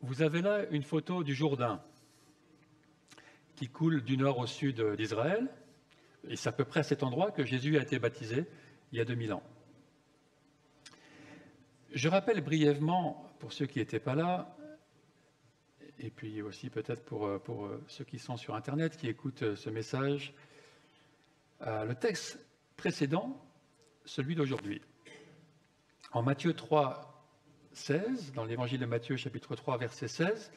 Vous avez là une photo du Jourdain qui coule du nord au sud d'Israël. Et c'est à peu près à cet endroit que Jésus a été baptisé il y a 2000 ans. Je rappelle brièvement, pour ceux qui n'étaient pas là, et puis aussi peut-être pour ceux qui sont sur Internet, qui écoutent ce message, le texte précédent, celui d'aujourd'hui. En Matthieu 3, 16, dans l'évangile de Matthieu, chapitre 3, verset 16,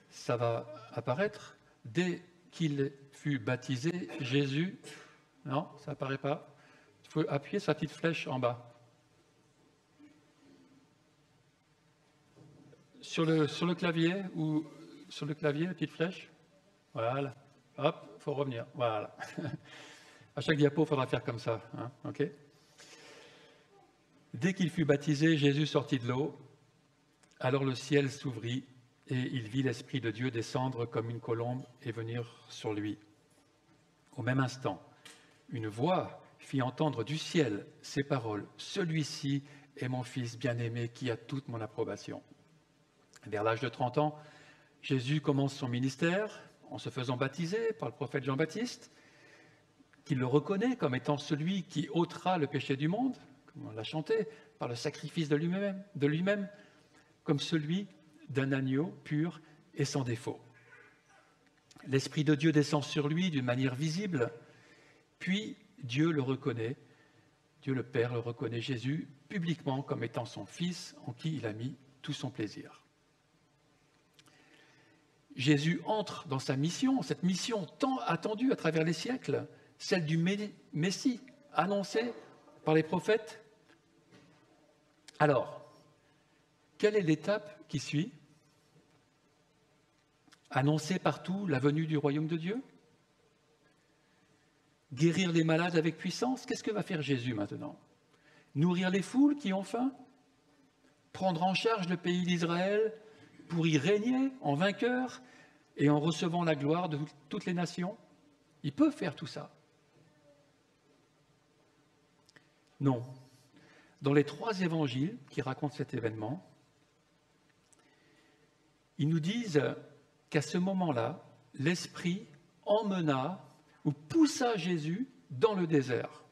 ça va apparaître. Dès qu'il fut baptisé, Jésus... Non, ça n'apparaît pas. Il faut appuyer sur la petite flèche en bas. Sur le clavier, ou sur le clavier, la petite flèche. Voilà. Hop, il faut revenir. Voilà. À chaque diapo, il faudra faire comme ça. Hein, ok. Dès qu'il fut baptisé, Jésus sortit de l'eau. Alors le ciel s'ouvrit et il vit l'Esprit de Dieu descendre comme une colombe et venir sur lui. Au même instant, une voix fit entendre du ciel ces paroles. « Celui-ci est mon Fils bien-aimé qui a toute mon approbation. » Vers l'âge de 30 ans, Jésus commence son ministère en se faisant baptiser par le prophète Jean-Baptiste, qui le reconnaît comme étant celui qui ôtera le péché du monde, comme on l'a chanté, par le sacrifice de lui-même, comme celui d'un agneau pur et sans défaut. L'Esprit de Dieu descend sur lui d'une manière visible, puis Dieu le reconnaît, Dieu le Père le reconnaît, Jésus, publiquement comme étant son Fils en qui il a mis tout son plaisir. Jésus entre dans sa mission, cette mission tant attendue à travers les siècles, celle du Messie, annoncée par les prophètes. Alors, quelle est l'étape qui suit? Annoncer partout la venue du royaume de Dieu? Guérir les malades avec puissance? Qu'est-ce que va faire Jésus maintenant? Nourrir les foules qui ont faim? Prendre en charge le pays d'Israël pour y régner en vainqueur et en recevant la gloire de toutes les nations? Il peut faire tout ça. Non. Dans les 3 évangiles qui racontent cet événement, ils nous disent qu'à ce moment-là, l'Esprit emmena ou poussa Jésus dans le désert.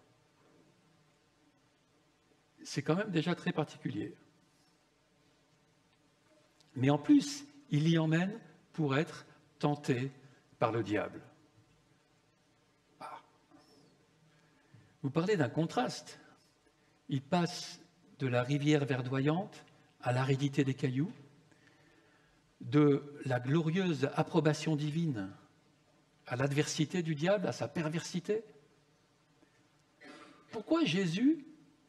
C'est quand même déjà très particulier. Mais en plus, il y emmène pour être tenté par le diable. Ah. Vous parlez d'un contraste. Il passe de la rivière verdoyante à l'aridité des cailloux, de la glorieuse approbation divine à l'adversité du diable, à sa perversité. Pourquoi Jésus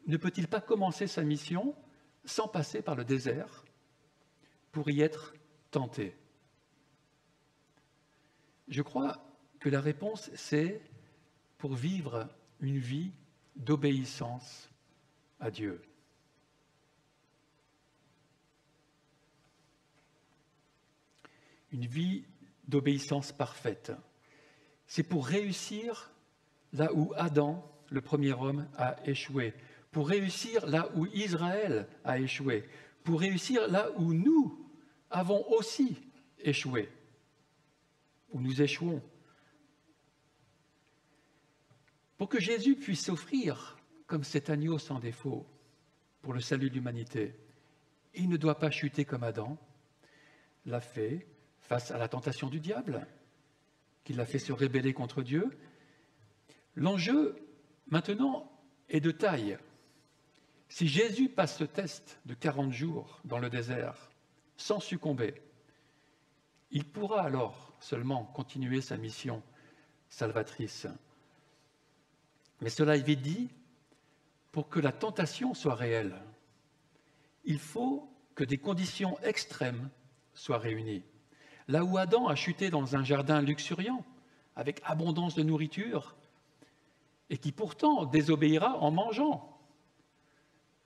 ne peut-il pas commencer sa mission sans passer par le désert pour y être tenté? Je crois que la réponse, c'est pour vivre une vie d'obéissance à Dieu. Une vie d'obéissance parfaite. C'est pour réussir là où Adam, le premier homme, a échoué, pour réussir là où Israël a échoué, pour réussir là où nous avons aussi échoué, où nous échouons. Pour que Jésus puisse s'offrir comme cet agneau sans défaut pour le salut de l'humanité, il ne doit pas chuter comme Adam l'a fait face à la tentation du diable, qui l'a fait se rebeller contre Dieu. L'enjeu, maintenant, est de taille. Si Jésus passe ce test de 40 jours dans le désert sans succomber, il pourra alors seulement continuer sa mission salvatrice. Mais cela est vite dit, pour que la tentation soit réelle, il faut que des conditions extrêmes soient réunies. Là où Adam a chuté dans un jardin luxuriant, avec abondance de nourriture, et qui pourtant désobéira en mangeant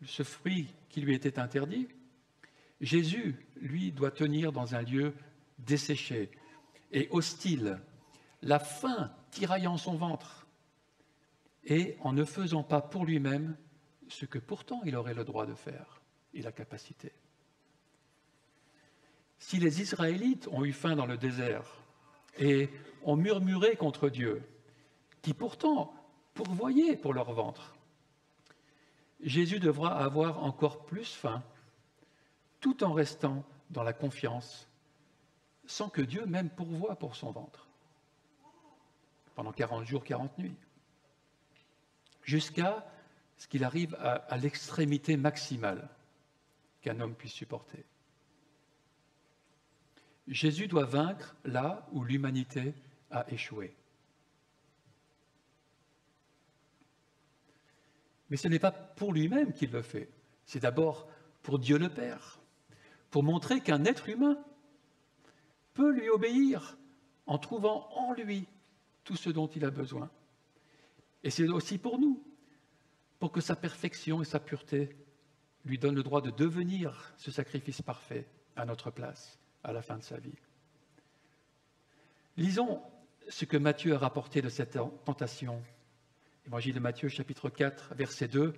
ce fruit qui lui était interdit, Jésus, lui, doit tenir dans un lieu desséché et hostile, la faim tiraillant son ventre, et en ne faisant pas pour lui-même ce que pourtant il aurait le droit de faire et la capacité. Si les Israélites ont eu faim dans le désert et ont murmuré contre Dieu, qui pourtant pourvoyait pour leur ventre, Jésus devra avoir encore plus faim, tout en restant dans la confiance, sans que Dieu même pourvoie pour son ventre, pendant 40 jours, 40 nuits, jusqu'à ce qu'il arrive à l'extrémité maximale qu'un homme puisse supporter. Jésus doit vaincre là où l'humanité a échoué. Mais ce n'est pas pour lui-même qu'il le fait, c'est d'abord pour Dieu le Père, pour montrer qu'un être humain peut lui obéir en trouvant en lui tout ce dont il a besoin. Et c'est aussi pour nous, pour que sa perfection et sa pureté lui donnent le droit de devenir ce sacrifice parfait à notre place, à la fin de sa vie. Lisons ce que Matthieu a rapporté de cette tentation. Évangile de Matthieu, chapitre 4, verset 2.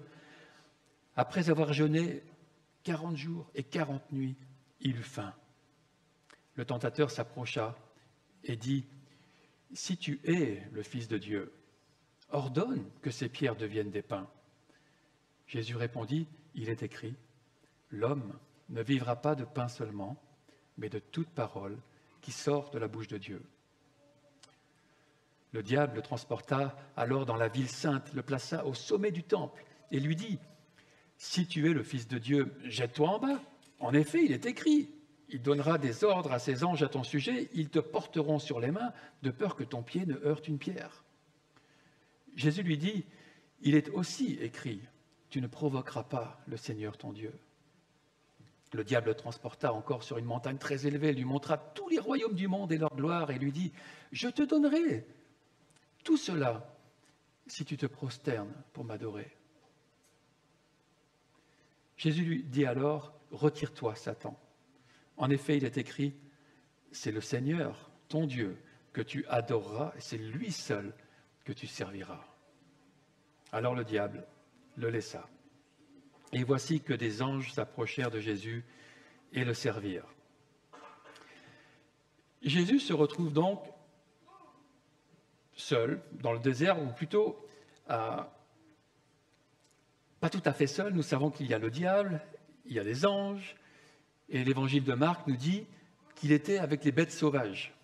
Après avoir jeûné 40 jours et 40 nuits, il eut faim. Le tentateur s'approcha et dit, « Si tu es le Fils de Dieu, ordonne que ces pierres deviennent des pains. » Jésus répondit, « Il est écrit, l'homme ne vivra pas de pain seulement, mais de toute parole qui sort de la bouche de Dieu. » Le diable le transporta alors dans la ville sainte, le plaça au sommet du temple et lui dit, « Si tu es le Fils de Dieu, jette-toi en bas. En effet, il est écrit, il donnera des ordres à ses anges à ton sujet, ils te porteront sur les mains, de peur que ton pied ne heurte une pierre. » Jésus lui dit, « Il est aussi écrit, tu ne provoqueras pas le Seigneur ton Dieu. » Le diable le transporta encore sur une montagne très élevée, lui montra tous les royaumes du monde et leur gloire, et lui dit, « Je te donnerai tout cela si tu te prosternes pour m'adorer. » Jésus lui dit alors, « Retire-toi, Satan. En effet, il est écrit, c'est le Seigneur, ton Dieu, que tu adoreras, et c'est lui seul que tu serviras. » Alors le diable le laissa. Et voici que des anges s'approchèrent de Jésus et le servirent. Jésus se retrouve donc seul dans le désert, ou plutôt pas tout à fait seul. Nous savons qu'il y a le diable, il y a les anges, et l'évangile de Marc nous dit qu'il était avec les bêtes sauvages.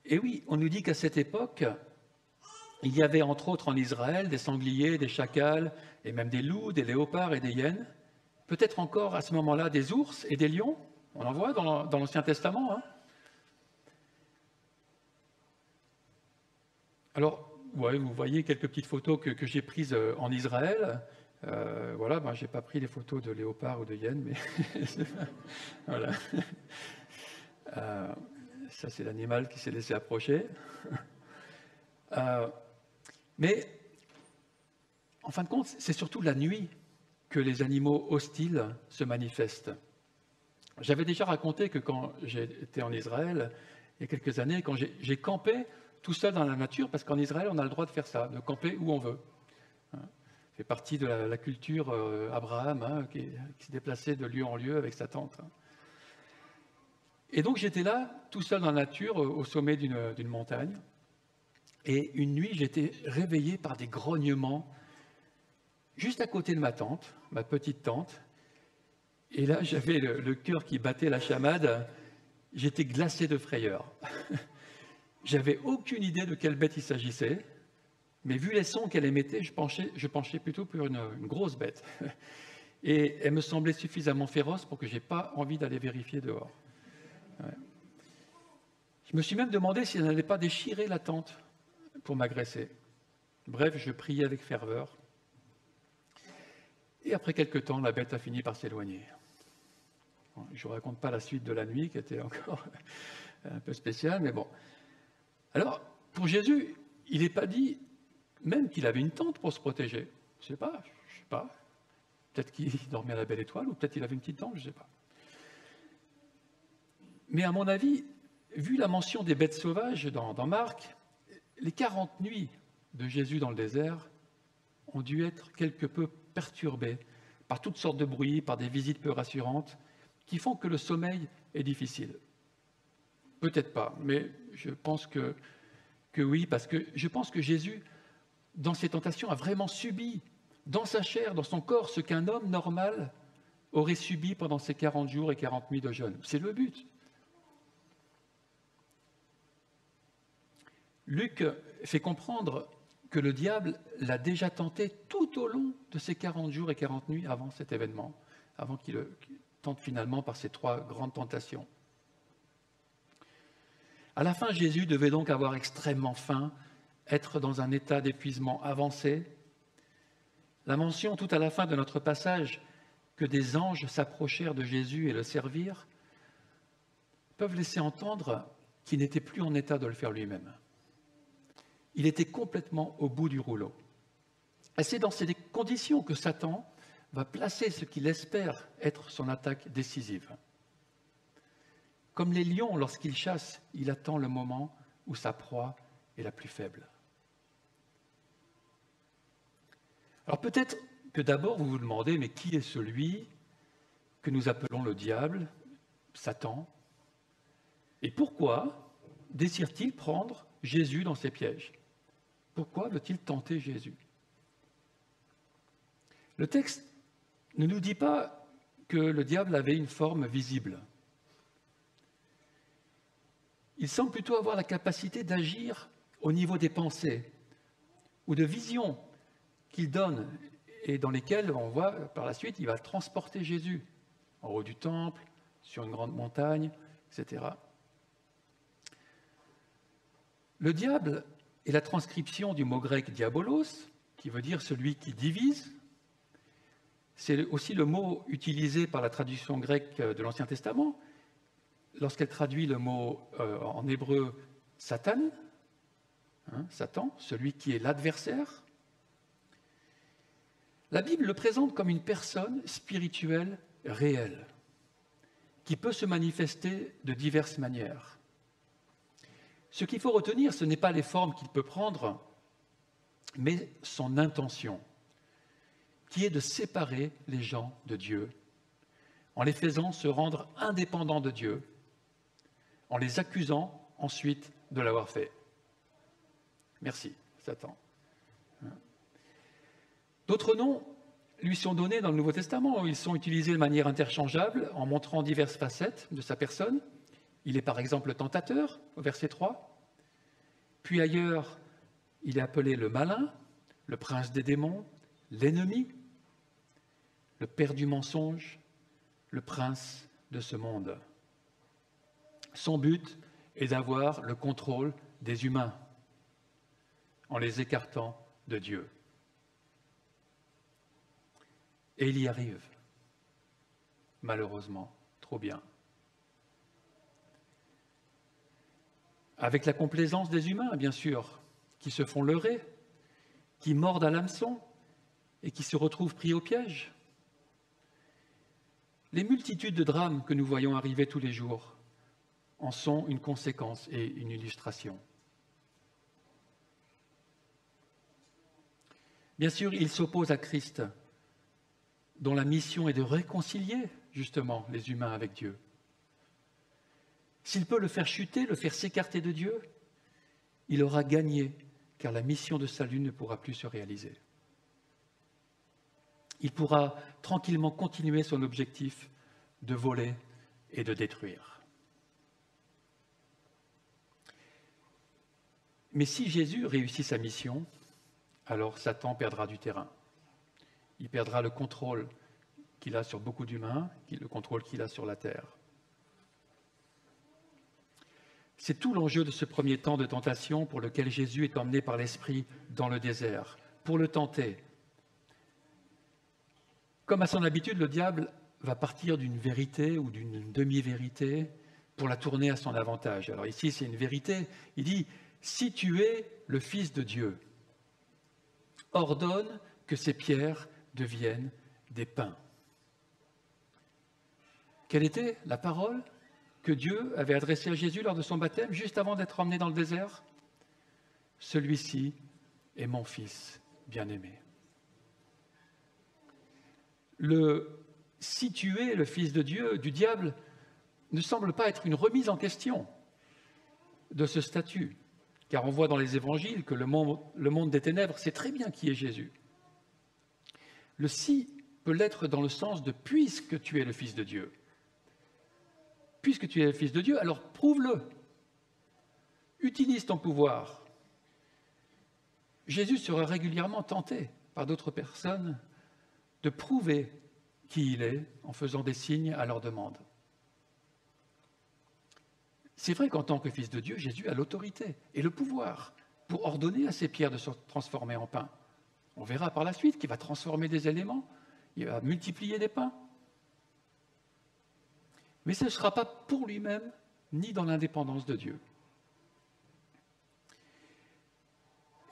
Et oui, on nous dit qu'à cette époque, il y avait entre autres en Israël des sangliers, des chacals, et même des loups, des léopards et des hyènes. Peut-être encore à ce moment-là des ours et des lions. On en voit dans l'Ancien Testament. Hein. Alors, ouais, vous voyez quelques petites photos que j'ai prises en Israël. Voilà, je n'ai pas pris les photos de léopards ou de hyènes, mais voilà. Ça, c'est l'animal qui s'est laissé approcher. Mais, en fin de compte, c'est surtout la nuit que les animaux hostiles se manifestent. J'avais déjà raconté que quand j'étais en Israël, il y a quelques années, quand j'ai campé tout seul dans la nature, parce qu'en Israël, on a le droit de faire ça, de camper où on veut. Ça fait partie de la culture Abraham, qui se déplaçait de lieu en lieu avec sa tente. Et donc j'étais là, tout seul dans la nature, au sommet d'une montagne. Et une nuit, j'étais réveillé par des grognements juste à côté de ma tente, ma petite tente. Et là, j'avais le cœur qui battait la chamade. J'étais glacé de frayeur. J'avais aucune idée de quelle bête il s'agissait, mais vu les sons qu'elle émettait, je penchais plutôt pour une grosse bête. Et elle me semblait suffisamment féroce pour que je n'ai pas envie d'aller vérifier dehors. Ouais. Je me suis même demandé si elle n'allait pas déchirer la tente pour m'agresser. Bref, je priais avec ferveur. Et après quelque temps, la bête a fini par s'éloigner. Bon, je ne vous raconte pas la suite de la nuit, qui était encore un peu spéciale, mais bon. Alors, pour Jésus, il n'est pas dit même qu'il avait une tente pour se protéger. Je ne sais pas. Peut-être qu'il dormait à la belle étoile, ou peut-être qu'il avait une petite tente, je ne sais pas. Mais à mon avis, vu la mention des bêtes sauvages dans Marc, les 40 nuits de Jésus dans le désert ont dû être quelque peu perturbées par toutes sortes de bruits, par des visites peu rassurantes, qui font que le sommeil est difficile? Peut-être pas, mais je pense que oui, parce que je pense que Jésus, dans ses tentations, a vraiment subi, dans sa chair, dans son corps, ce qu'un homme normal aurait subi pendant ses 40 jours et 40 nuits de jeûne. C'est le but. Luc fait comprendre que le diable l'a déjà tenté tout au long de ces 40 jours et 40 nuits avant cet événement, avant qu'il tente finalement par ces 3 grandes tentations. À la fin, Jésus devait donc avoir extrêmement faim, être dans un état d'épuisement avancé. La mention tout à la fin de notre passage que des anges s'approchèrent de Jésus et le servirent peuvent laisser entendre qu'il n'était plus en état de le faire lui-même. Il était complètement au bout du rouleau. Et c'est dans ces conditions que Satan va placer ce qu'il espère être son attaque décisive. Comme les lions, lorsqu'ils chassent, il attend le moment où sa proie est la plus faible. Alors peut-être que d'abord vous vous demandez, mais qui est celui que nous appelons le diable, Satan? Et pourquoi désire-t-il prendre Jésus dans ses pièges? Pourquoi veut-il tenter Jésus? Le texte ne nous dit pas que le diable avait une forme visible. Il semble plutôt avoir la capacité d'agir au niveau des pensées ou de visions qu'il donne et dans lesquelles on voit par la suite, il va transporter Jésus en haut du temple, sur une grande montagne, etc. Le diable est la transcription du mot grec diabolos, qui veut dire celui qui divise. C'est aussi le mot utilisé par la traduction grecque de l'Ancien Testament, lorsqu'elle traduit le mot en hébreu Satan, Satan, celui qui est l'adversaire. La Bible le présente comme une personne spirituelle réelle, qui peut se manifester de diverses manières. Ce qu'il faut retenir, ce n'est pas les formes qu'il peut prendre, mais son intention, qui est de séparer les gens de Dieu, en les faisant se rendre indépendants de Dieu, en les accusant ensuite de l'avoir fait. Merci, Satan. D'autres noms lui sont donnés dans le Nouveau Testament. Ils sont utilisés de manière interchangeable en montrant diverses facettes de sa personne. Il est par exemple le tentateur, au verset 3. Puis ailleurs, il est appelé le malin, le prince des démons, l'ennemi, le père du mensonge, le prince de ce monde. Son but est d'avoir le contrôle des humains en les écartant de Dieu. Et il y arrive, malheureusement, trop bien. Avec la complaisance des humains, bien sûr, qui se font leurrer, qui mordent à l'hameçon et qui se retrouvent pris au piège. Les multitudes de drames que nous voyons arriver tous les jours en sont une conséquence et une illustration. Bien sûr, il s'oppose à Christ, dont la mission est de réconcilier justement les humains avec Dieu. S'il peut le faire chuter, le faire s'écarter de Dieu, il aura gagné, car la mission de salut ne pourra plus se réaliser. Il pourra tranquillement continuer son objectif de voler et de détruire. Mais si Jésus réussit sa mission, alors Satan perdra du terrain. Il perdra le contrôle qu'il a sur beaucoup d'humains, le contrôle qu'il a sur la terre. C'est tout l'enjeu de ce premier temps de tentation pour lequel Jésus est emmené par l'Esprit dans le désert, pour le tenter. Comme à son habitude, le diable va partir d'une vérité ou d'une demi-vérité pour la tourner à son avantage. Alors ici, c'est une vérité. Il dit, si tu es le Fils de Dieu, ordonne que ces pierres deviennent des pains. Quelle était la parole que Dieu avait adressée à Jésus lors de son baptême, juste avant d'être emmené dans le désert? Celui-ci est mon Fils bien-aimé. Le si tu es le Fils de Dieu, du diable, ne semble pas être une remise en question de ce statut. Car on voit dans les évangiles que le monde des ténèbres sait très bien qui est Jésus. Le si peut l'être dans le sens de puisque tu es le Fils de Dieu. Puisque tu es le Fils de Dieu, alors prouve-le. Utilise ton pouvoir. Jésus sera régulièrement tenté par d'autres personnes de prouver qui il est en faisant des signes à leur demande. C'est vrai qu'en tant que Fils de Dieu, Jésus a l'autorité et le pouvoir pour ordonner à ces pierres de se transformer en pain. On verra par la suite qu'il va transformer des éléments, il va multiplier des pains. Mais ce ne sera pas pour lui-même, ni dans l'indépendance de Dieu.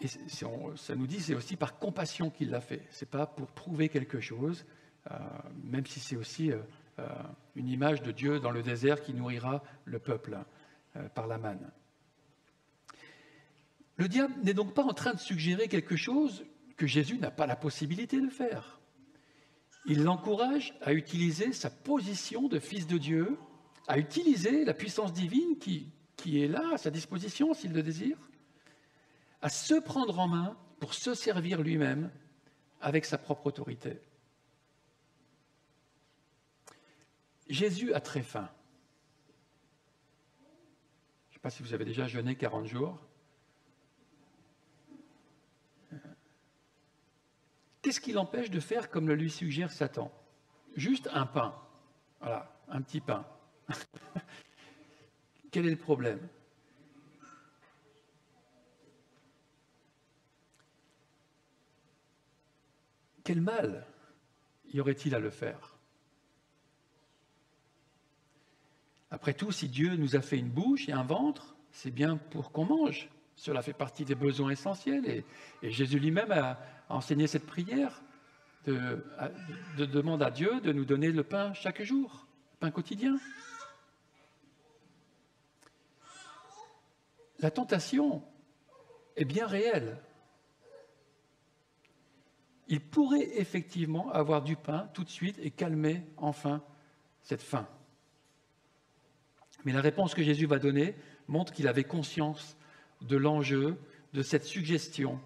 Et ça nous dit, c'est aussi par compassion qu'il l'a fait. Ce n'est pas pour prouver quelque chose, même si c'est aussi une image de Dieu dans le désert qui nourrira le peuple par la manne. Le diable n'est donc pas en train de suggérer quelque chose que Jésus n'a pas la possibilité de faire. Il l'encourage à utiliser sa position de fils de Dieu, à utiliser la puissance divine qui est là à sa disposition s'il le désire, à se prendre en main pour se servir lui-même avec sa propre autorité. Jésus a très faim. Je ne sais pas si vous avez déjà jeûné 40 jours. Qu'est-ce qui l'empêche de faire comme le lui suggère Satan? Juste un pain. Voilà, un petit pain. Quel est le problème? Quel mal y aurait-il à le faire? Après tout, si Dieu nous a fait une bouche et un ventre, c'est bien pour qu'on mange. Cela fait partie des besoins essentiels. Et Jésus lui-même a enseigné cette prière de demande à Dieu de nous donner le pain chaque jour, le pain quotidien. La tentation est bien réelle. Il pourrait effectivement avoir du pain tout de suite et calmer enfin cette faim. Mais la réponse que Jésus va donner montre qu'il avait conscience de l'enjeu de cette suggestion,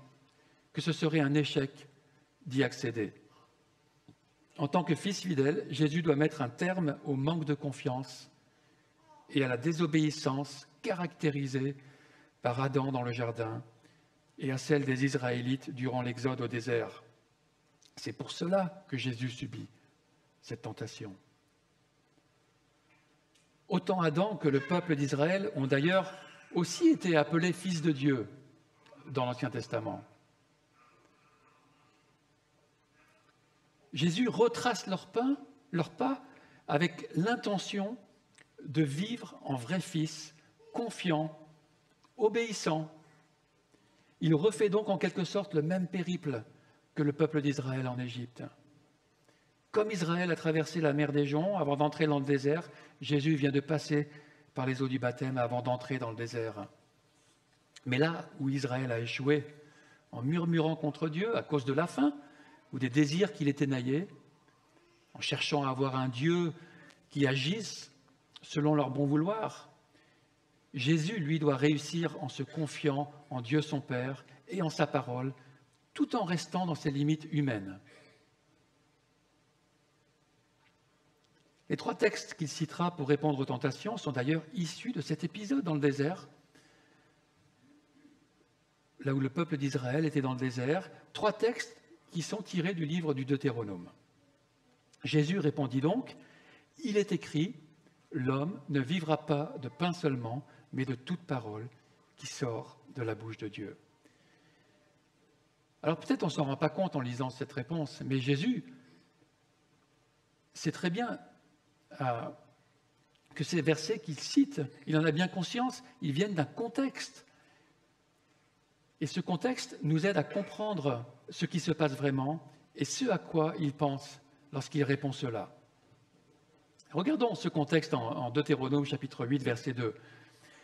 que ce serait un échec d'y accéder. En tant que fils fidèle, Jésus doit mettre un terme au manque de confiance et à la désobéissance caractérisée par Adam dans le jardin et à celle des Israélites durant l'exode au désert. C'est pour cela que Jésus subit cette tentation. Autant Adam que le peuple d'Israël ont d'ailleurs aussi été appelés fils de Dieu dans l'Ancien Testament. Jésus retrace leur pas avec l'intention de vivre en vrai fils, confiant, obéissant. Il refait donc en quelque sorte le même périple que le peuple d'Israël en Égypte. Comme Israël a traversé la mer des Joncs avant d'entrer dans le désert, Jésus vient de passer par les eaux du baptême avant d'entrer dans le désert. Mais là où Israël a échoué, en murmurant contre Dieu à cause de la faim ou des désirs qui les ténaillaient, en cherchant à avoir un Dieu qui agisse selon leur bon vouloir, Jésus, lui, doit réussir en se confiant en Dieu son Père et en sa parole, tout en restant dans ses limites humaines. Les 3 textes qu'il citera pour répondre aux tentations sont d'ailleurs issus de cet épisode dans le désert, là où le peuple d'Israël était dans le désert. 3 textes qui sont tirés du livre du Deutéronome. Jésus répondit donc, « Il est écrit, l'homme ne vivra pas de pain seulement, mais de toute parole qui sort de la bouche de Dieu. » Alors peut-être on ne s'en rend pas compte en lisant cette réponse, mais Jésus sait très bien que ces versets qu'il cite, il en a bien conscience, ils viennent d'un contexte. Et ce contexte nous aide à comprendre ce qui se passe vraiment et ce à quoi il pense lorsqu'il répond cela. Regardons ce contexte en Deutéronome chapitre 8, verset 2.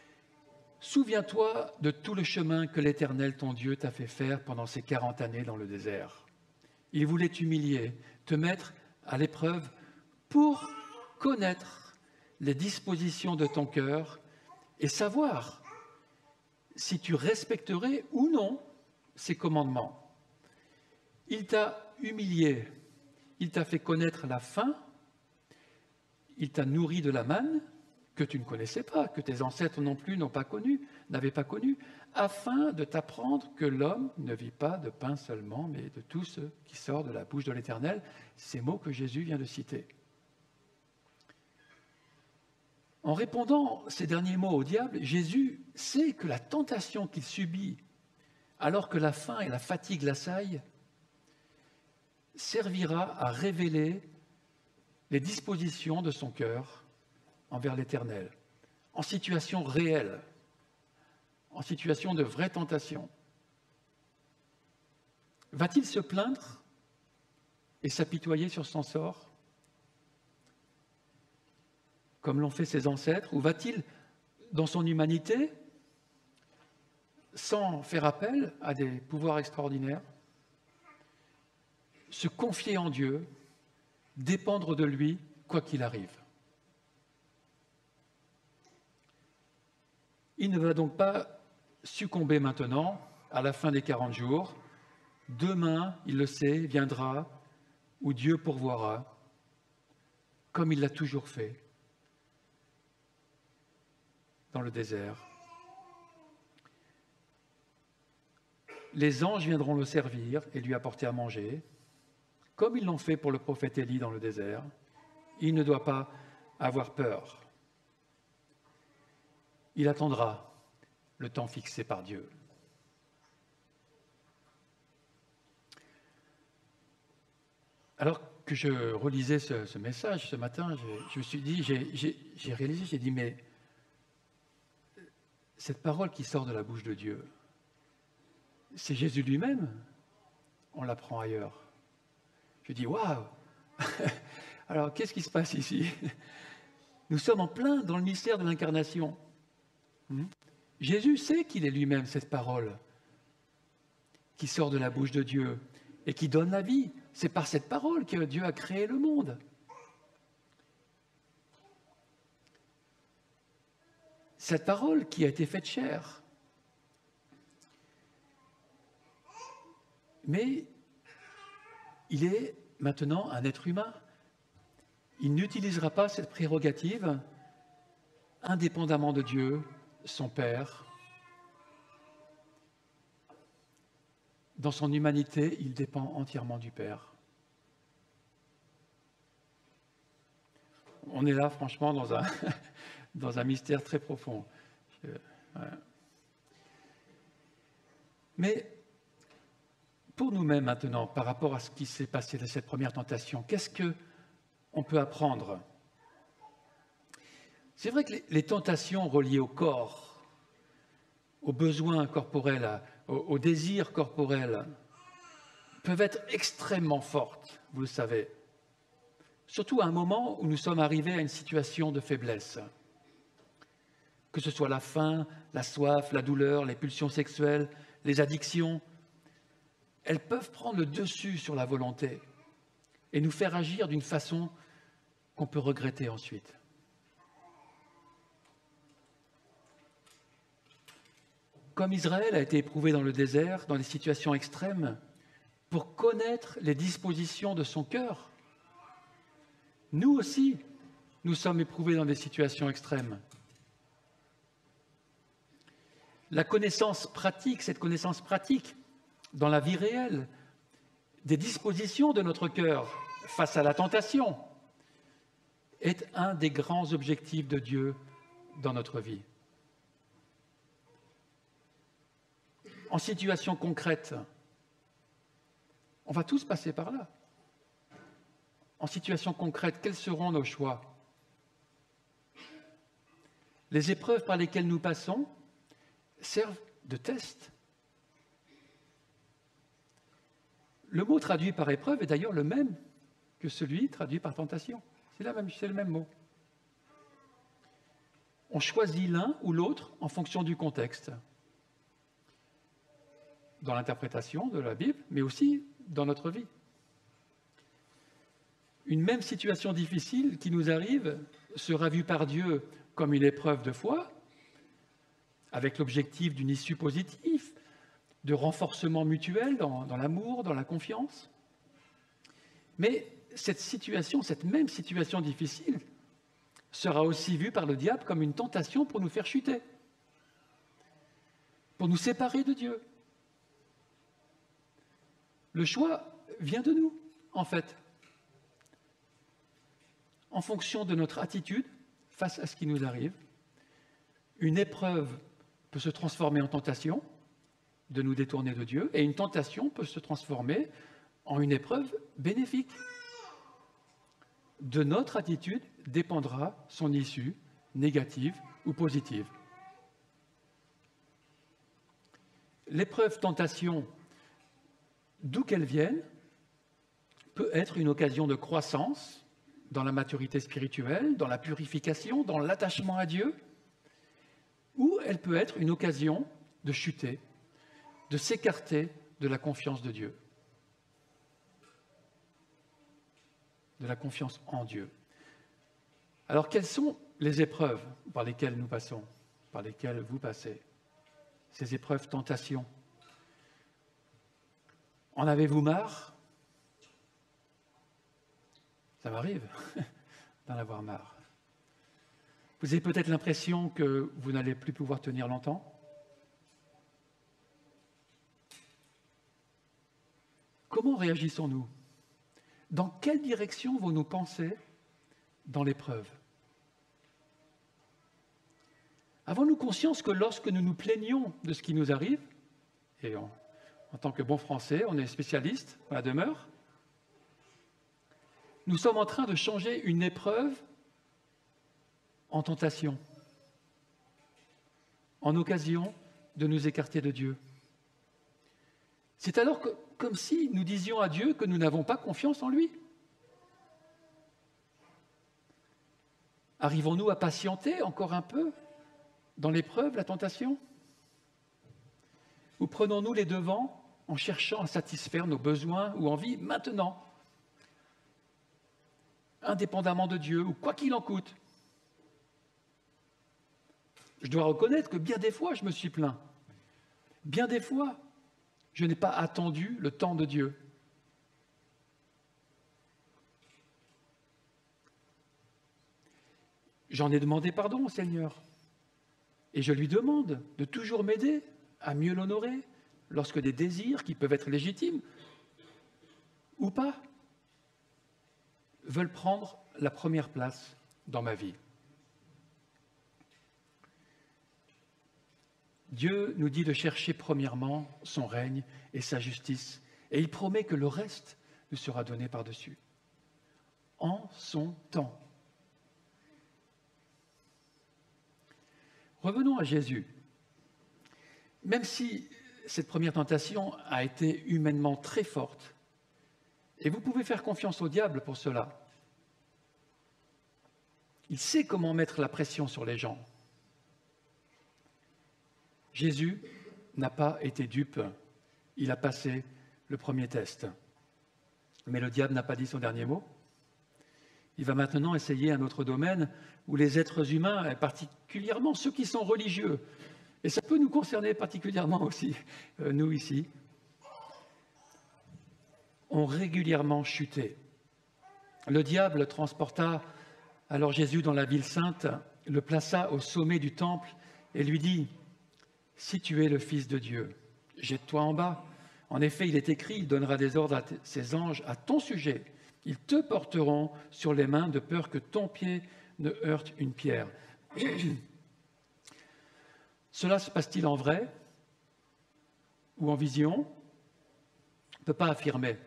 « Souviens-toi de tout le chemin que l'Éternel, ton Dieu, t'a fait faire pendant ces 40 années dans le désert. Il voulait t'humilier, te mettre à l'épreuve pour connaître les dispositions de ton cœur et savoir si tu respecterais ou non ses commandements. Il t'a humilié, il t'a fait connaître la faim, il t'a nourri de la manne que tu ne connaissais pas, que tes ancêtres non plus n'avaient pas connu, afin de t'apprendre que l'homme ne vit pas de pain seulement, mais de tout ce qui sort de la bouche de l'Éternel. Ces mots que Jésus vient de citer. En répondant ces derniers mots au diable, Jésus sait que la tentation qu'il subit, alors que la faim et la fatigue l'assaillent, servira à révéler les dispositions de son cœur envers l'Éternel, en situation réelle, en situation de vraie tentation. Va-t-il se plaindre et s'apitoyer sur son sort, comme l'ont fait ses ancêtres, ou va-t-il, dans son humanité, sans faire appel à des pouvoirs extraordinaires, se confier en Dieu, dépendre de lui, quoi qu'il arrive? Il ne va donc pas succomber maintenant, à la fin des 40 jours. Demain, il le sait, viendra où Dieu pourvoira, comme il l'a toujours fait, dans le désert. Les anges viendront le servir et lui apporter à manger, comme ils l'ont fait pour le prophète Élie dans le désert. Il ne doit pas avoir peur. Il attendra le temps fixé par Dieu. Alors que je relisais ce message ce matin, je me suis dit, j'ai réalisé, j'ai dit, mais cette parole qui sort de la bouche de Dieu, c'est Jésus lui-même. On l'apprend ailleurs. Je dis, waouh! Alors, qu'est-ce qui se passe ici? Nous sommes en plein dans le mystère de l'incarnation. Jésus sait qu'il est lui-même cette parole qui sort de la bouche de Dieu et qui donne la vie. C'est par cette parole que Dieu a créé le monde. Cette parole qui a été faite chair. Mais il est maintenant un être humain. Il n'utilisera pas cette prérogative indépendamment de Dieu, son Père. Dans son humanité, il dépend entièrement du Père. On est là, franchement, dans un mystère très profond. Voilà. Mais pour nous-mêmes maintenant, par rapport à ce qui s'est passé de cette première tentation, qu'est-ce qu'on peut apprendre? C'est vrai que les tentations reliées au corps, aux besoins corporels, aux désirs corporels, peuvent être extrêmement fortes, vous le savez. Surtout à un moment où nous sommes arrivés à une situation de faiblesse. Que ce soit la faim, la soif, la douleur, les pulsions sexuelles, les addictions, elles peuvent prendre le dessus sur la volonté et nous faire agir d'une façon qu'on peut regretter ensuite. Comme Israël a été éprouvé dans le désert, dans des situations extrêmes, pour connaître les dispositions de son cœur, nous aussi, nous sommes éprouvés dans des situations extrêmes. La connaissance pratique, cette connaissance pratique, dans la vie réelle, des dispositions de notre cœur face à la tentation, est un des grands objectifs de Dieu dans notre vie. En situation concrète, on va tous passer par là. En situation concrète, quels seront nos choix? Les épreuves par lesquelles nous passons servent de test. Le mot traduit par épreuve est d'ailleurs le même que celui traduit par tentation. C'est le même mot. On choisit l'un ou l'autre en fonction du contexte, dans l'interprétation de la Bible, mais aussi dans notre vie. une même situation difficile qui nous arrive sera vue par Dieu comme une épreuve de foi, avec l'objectif d'une issue positive, de renforcement mutuel dans l'amour, dans la confiance. Mais cette même situation difficile, sera aussi vue par le diable comme une tentation pour nous faire chuter, pour nous séparer de Dieu. Le choix vient de nous, en fait. En fonction de notre attitude face à ce qui nous arrive, une épreuve peut se transformer en tentation de nous détourner de Dieu, et une tentation peut se transformer en une épreuve bénéfique. De notre attitude dépendra son issue, négative ou positive. L'épreuve tentation, d'où qu'elle vienne, peut être une occasion de croissance dans la maturité spirituelle, dans la purification, dans l'attachement à Dieu, ou elle peut être une occasion de chuter, de s'écarter de la confiance de Dieu, de la confiance en Dieu. Alors, quelles sont les épreuves par lesquelles nous passons, par lesquelles vous passez? Ces épreuves tentations. En avez-vous marre? Ça m'arrive d'en avoir marre. Vous avez peut-être l'impression que vous n'allez plus pouvoir tenir longtemps. Comment réagissons-nous? Dans quelle direction vont nos pensées dans l'épreuve? Avons-nous conscience que lorsque nous nous plaignons de ce qui nous arrive, et en tant que bon Français, on est spécialiste à la demeure, nous sommes en train de changer une épreuve en tentation, en occasion de nous écarter de Dieu. C'est alors comme si nous disions à Dieu que nous n'avons pas confiance en lui. Arrivons-nous à patienter encore un peu dans l'épreuve, la tentation? Ou prenons-nous les devants en cherchant à satisfaire nos besoins ou envies maintenant, indépendamment de Dieu, ou quoi qu'il en coûte? Je dois reconnaître que bien des fois, je me suis plaint. Bien des fois, je n'ai pas attendu le temps de Dieu. J'en ai demandé pardon au Seigneur. Et je lui demande de toujours m'aider à mieux l'honorer lorsque des désirs qui peuvent être légitimes ou pas veulent prendre la première place dans ma vie. Dieu nous dit de chercher premièrement son règne et sa justice, et il promet que le reste nous sera donné par-dessus, en son temps. Revenons à Jésus. Même si cette première tentation a été humainement très forte, et vous pouvez faire confiance au diable pour cela, il sait comment mettre la pression sur les gens. Jésus n'a pas été dupe, il a passé le premier test. Mais le diable n'a pas dit son dernier mot. Il va maintenant essayer un autre domaine où les êtres humains, et particulièrement ceux qui sont religieux, et ça peut nous concerner particulièrement aussi, nous ici, ont régulièrement chuté. Le diable transporta alors Jésus dans la ville sainte, le plaça au sommet du temple et lui dit: « Si tu es le Fils de Dieu, jette-toi en bas. En effet, il est écrit, il donnera des ordres à ses anges à ton sujet. Ils te porteront sur les mains de peur que ton pied ne heurte une pierre. » Cela se passe-t-il en vrai ou en vision? On ne peut pas affirmer.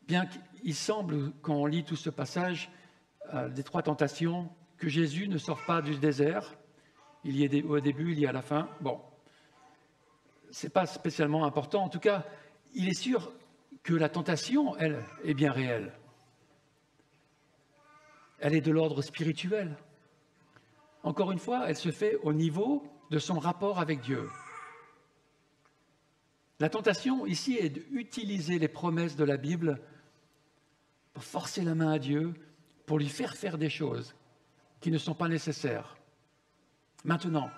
Bien qu'il semble, quand on lit tout ce passage des trois tentations, que Jésus ne sort pas du désert. Il y est au début, il y est à la fin. Bon, ce n'est pas spécialement important. En tout cas, il est sûr que la tentation, elle, est bien réelle. Elle est de l'ordre spirituel. Encore une fois, elle se fait au niveau de son rapport avec Dieu. La tentation ici est d'utiliser les promesses de la Bible pour forcer la main à Dieu, pour lui faire faire des choses qui ne sont pas nécessaires. Maintenant,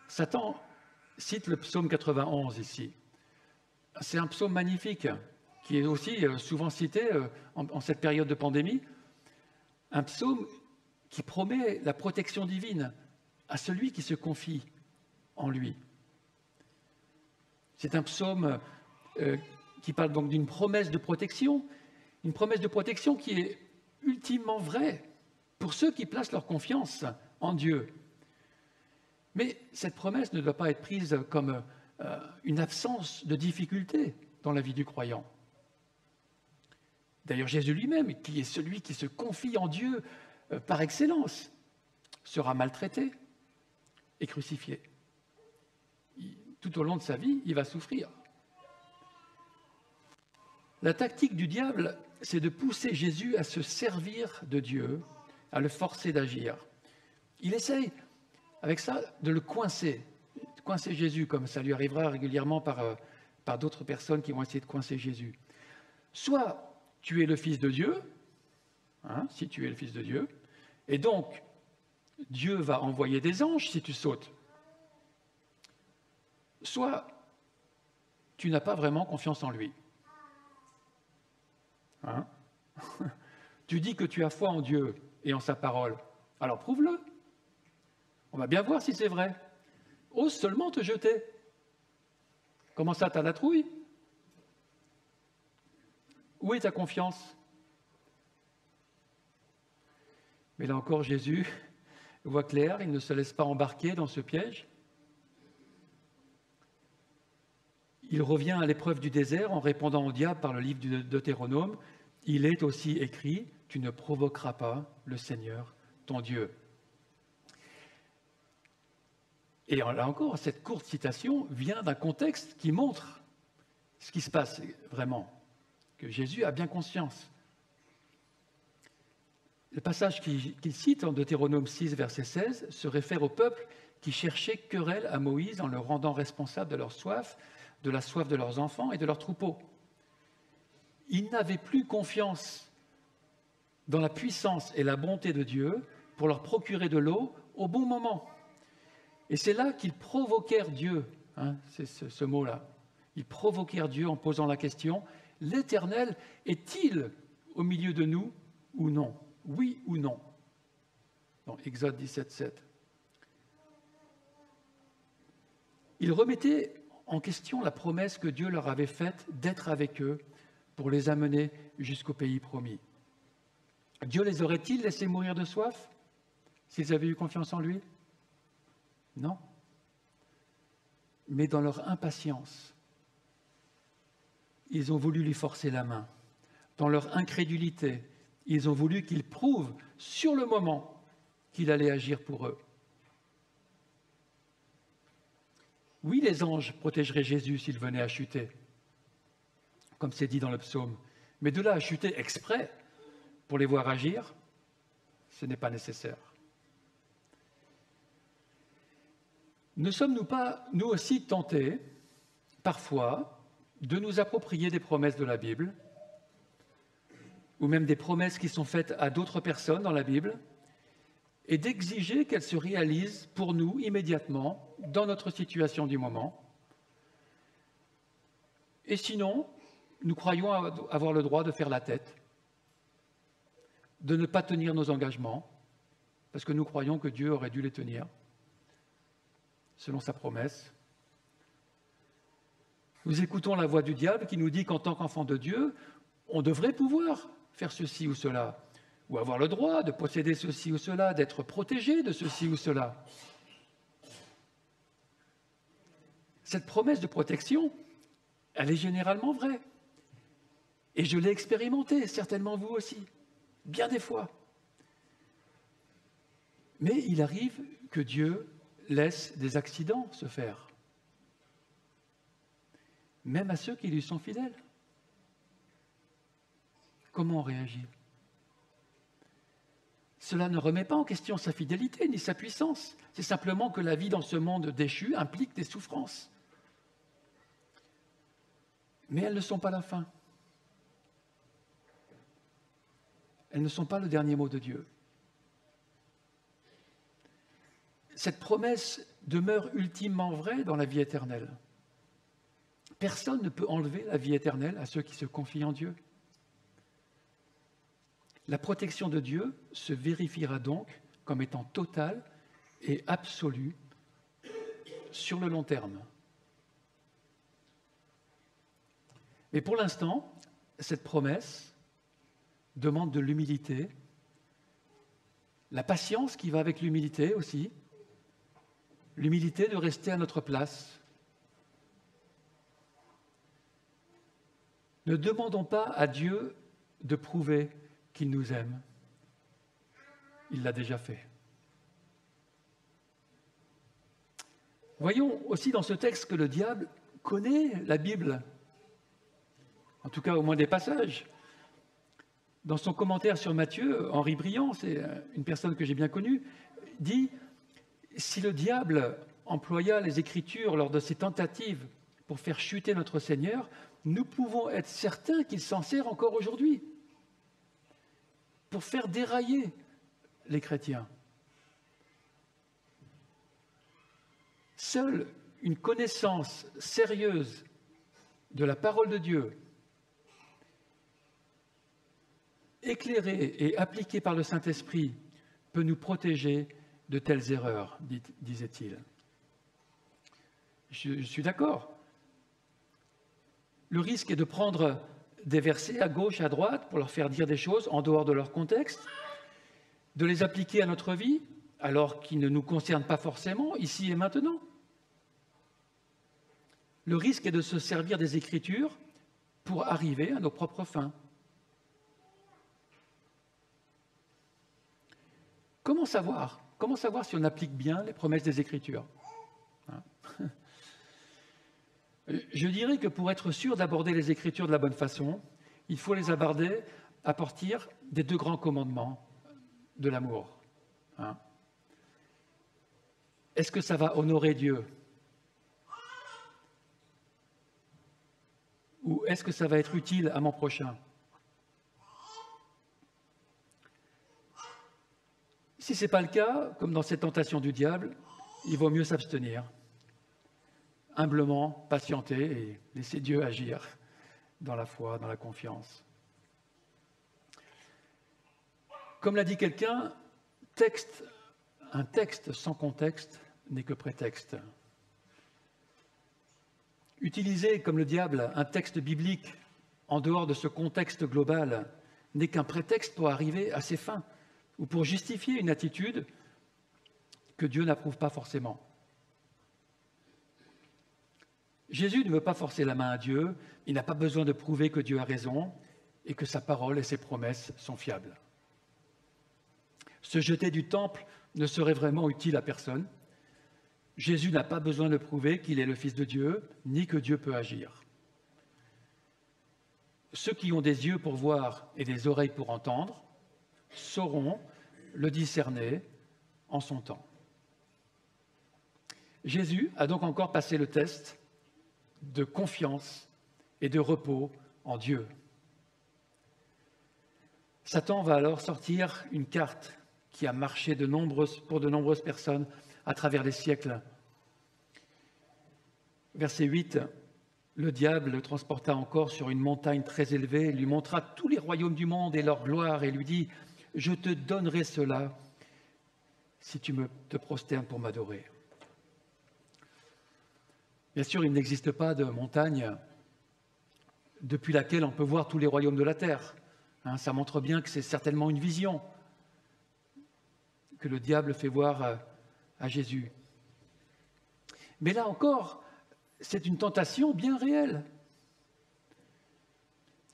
Satan cite le psaume 91 ici. C'est un psaume magnifique qui est aussi souvent cité en cette période de pandémie. Un psaume qui promet la protection divine à celui qui se confie en lui. C'est un psaume qui parle donc d'une promesse de protection, une promesse de protection qui est ultimement vraie pour ceux qui placent leur confiance en Dieu. Mais cette promesse ne doit pas être prise comme une absence de difficulté dans la vie du croyant. D'ailleurs, Jésus lui-même, qui est celui qui se confie en Dieu par excellence, sera maltraité et crucifié. Tout au long de sa vie, il va souffrir. La tactique du diable, c'est de pousser Jésus à se servir de Dieu, à le forcer d'agir. Il essaye, avec ça, de le coincer Jésus, comme ça lui arrivera régulièrement par d'autres personnes qui vont essayer de coincer Jésus. Soit tu es le Fils de Dieu, si tu es le Fils de Dieu, et donc Dieu va envoyer des anges si tu sautes. Soit tu n'as pas vraiment confiance en lui. Tu dis que tu as foi en Dieu et en sa parole. Alors prouve-le. On va bien voir si c'est vrai. Ose seulement te jeter. Comment ça, t'as la trouille? Où est ta confiance? Mais là encore, Jésus voit clair, il ne se laisse pas embarquer dans ce piège. Il revient à l'épreuve du désert en répondant au diable par le livre du Deutéronome. Il est aussi écrit, tu ne provoqueras pas le Seigneur, ton Dieu. Et là encore, cette courte citation vient d'un contexte qui montre ce qui se passe vraiment, que Jésus a bien conscience. Le passage qu'il cite en Deutéronome 6, verset 16, se réfère au peuple qui cherchait querelle à Moïse en le rendant responsable de leur soif, de la soif de leurs enfants et de leurs troupeaux. Ils n'avaient plus confiance dans la puissance et la bonté de Dieu pour leur procurer de l'eau au bon moment. Et c'est là qu'ils provoquèrent Dieu, c'est ce mot-là. Ils provoquèrent Dieu en posant la question, l'Éternel est-il au milieu de nous ou non? Oui ou non? Dans Exode 17, 7. Ils remettaient en question la promesse que Dieu leur avait faite d'être avec eux pour les amener jusqu'au pays promis. Dieu les aurait-il laissés mourir de soif s'ils avaient eu confiance en lui? Non. Mais dans leur impatience, ils ont voulu lui forcer la main. Dans leur incrédulité, ils ont voulu qu'il prouve sur le moment qu'il allait agir pour eux. Oui, les anges protégeraient Jésus s'il venait à chuter, comme c'est dit dans le psaume. Mais de là à chuter exprès pour les voir agir, ce n'est pas nécessaire. Ne sommes-nous pas, nous aussi, tentés, parfois, de nous approprier des promesses de la Bible, ou même des promesses qui sont faites à d'autres personnes dans la Bible, et d'exiger qu'elles se réalisent pour nous immédiatement, dans notre situation du moment. Et sinon, nous croyons avoir le droit de faire la tête, de ne pas tenir nos engagements, parce que nous croyons que Dieu aurait dû les tenir, selon sa promesse. Nous écoutons la voix du diable qui nous dit qu'en tant qu'enfant de Dieu, on devrait pouvoir faire ceci ou cela, ou avoir le droit de posséder ceci ou cela, d'être protégé de ceci ou cela. Cette promesse de protection, elle est généralement vraie. Et je l'ai expérimentée, certainement vous aussi, bien des fois. Mais il arrive que Dieu laisse des accidents se faire, même à ceux qui lui sont fidèles. Comment on réagit? Cela ne remet pas en question sa fidélité ni sa puissance. C'est simplement que la vie dans ce monde déchu implique des souffrances. Mais elles ne sont pas la fin. elles ne sont pas le dernier mot de Dieu. Cette promesse demeure ultimement vraie dans la vie éternelle. Personne ne peut enlever la vie éternelle à ceux qui se confient en Dieu. La protection de Dieu se vérifiera donc comme étant totale et absolue sur le long terme. Mais pour l'instant, cette promesse demande de l'humilité, la patience qui va avec l'humilité aussi, l'humilité de rester à notre place. Ne demandons pas à Dieu de prouver qu'il nous aime. Il l'a déjà fait. Voyons aussi dans ce texte que le diable connaît la Bible, en tout cas au moins des passages. Dans son commentaire sur Matthieu, Henri Briand, c'est une personne que j'ai bien connue, dit « Si le diable employa les Écritures lors de ses tentatives pour faire chuter notre Seigneur, nous pouvons être certains qu'il s'en sert encore aujourd'hui pour faire dérailler les chrétiens. Seule une connaissance sérieuse de la parole de Dieu, éclairée et appliquée par le Saint-Esprit, peut nous protéger de telles erreurs, disait-il. Je suis d'accord. Le risque est de prendre des versets à gauche, à droite, pour leur faire dire des choses en dehors de leur contexte, de les appliquer à notre vie, alors qu'ils ne nous concernent pas forcément, ici et maintenant. Le risque est de se servir des Écritures pour arriver à nos propres fins. Comment savoir si on applique bien les promesses des Écritures? Je dirais que pour être sûr d'aborder les Écritures de la bonne façon, il faut les aborder à partir des 2 grands commandements de l'amour. Est-ce que ça va honorer Dieu? Ou est-ce que ça va être utile à mon prochain? Si ce n'est pas le cas, comme dans cette tentation du diable, il vaut mieux s'abstenir, humblement patienter et laisser Dieu agir dans la foi, dans la confiance. Comme l'a dit quelqu'un, un texte sans contexte n'est que prétexte. Utiliser, comme le diable, un texte biblique en dehors de ce contexte global n'est qu'un prétexte pour arriver à ses fins ou pour justifier une attitude que Dieu n'approuve pas forcément. Jésus ne veut pas forcer la main à Dieu, il n'a pas besoin de prouver que Dieu a raison et que sa parole et ses promesses sont fiables. Se jeter du temple ne serait vraiment utile à personne. Jésus n'a pas besoin de prouver qu'il est le Fils de Dieu, ni que Dieu peut agir. Ceux qui ont des yeux pour voir et des oreilles pour entendre sauront le discerner en son temps. Jésus a donc encore passé le test de confiance et de repos en Dieu. Satan va alors sortir une carte qui a marché pour de nombreuses personnes à travers les siècles. Verset 8, le diable le transporta encore sur une montagne très élevée, lui montra tous les royaumes du monde et leur gloire et lui dit « Je te donnerai cela si tu te prosternes pour m'adorer. » Bien sûr, il n'existe pas de montagne depuis laquelle on peut voir tous les royaumes de la terre. Ça montre bien que c'est certainement une vision que le diable fait voir à Jésus. Mais là encore, c'est une tentation bien réelle.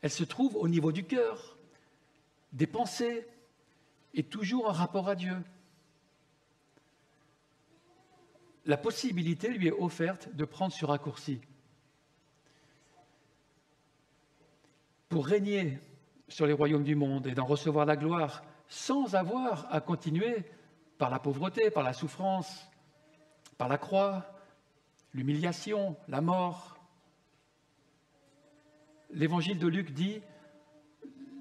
Elle se trouve au niveau du cœur, des pensées, et toujours en rapport à Dieu. La possibilité lui est offerte de prendre ce raccourci. Pour régner sur les royaumes du monde et d'en recevoir la gloire, sans avoir à continuer par la pauvreté, par la souffrance, par la croix, l'humiliation, la mort. L'évangile de Luc dit